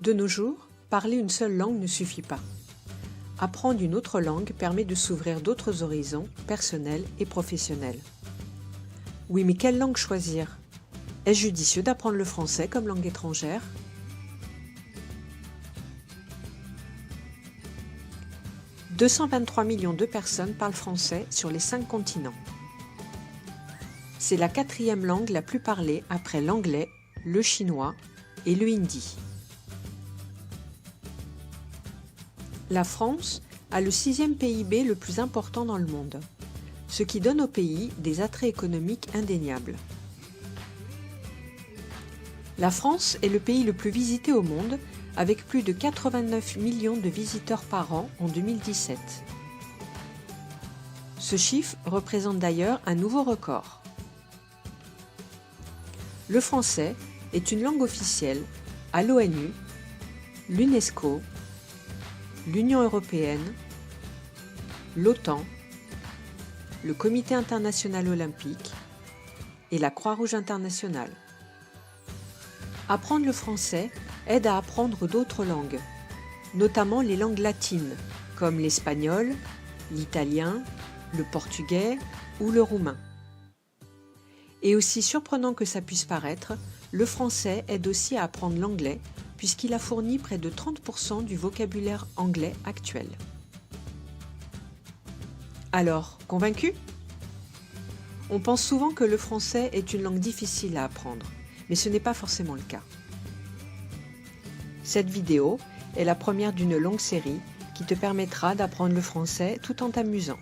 De nos jours, parler une seule langue ne suffit pas. Apprendre une autre langue permet de s'ouvrir d'autres horizons personnels et professionnels. Oui, mais quelle langue choisir? Est-ce judicieux d'apprendre le français comme langue étrangère? « 223 millions de personnes parlent français sur les 5 continents. C'est la 4e langue la plus parlée après l'anglais, le chinois et le hindi. La France a le 6e PIB le plus important dans le monde, ce qui donne au pays des attraits économiques indéniables. La France est le pays le plus visité au monde, avec plus de 89 millions de visiteurs par an en 2017. Ce chiffre représente d'ailleurs un nouveau record. Le français est une langue officielle à l'ONU, l'UNESCO, l'Union européenne, l'OTAN, le Comité international olympique et la Croix-Rouge internationale. Apprendre le français aide à apprendre d'autres langues, notamment les langues latines, comme l'espagnol, l'italien, le portugais ou le roumain. Et aussi surprenant que ça puisse paraître, le français aide aussi à apprendre l'anglais, puisqu'il a fourni près de 30% du vocabulaire anglais actuel. Alors, convaincu? On pense souvent que le français est une langue difficile à apprendre, mais ce n'est pas forcément le cas. Cette vidéo est la première d'une longue série qui te permettra d'apprendre le français tout en t'amusant.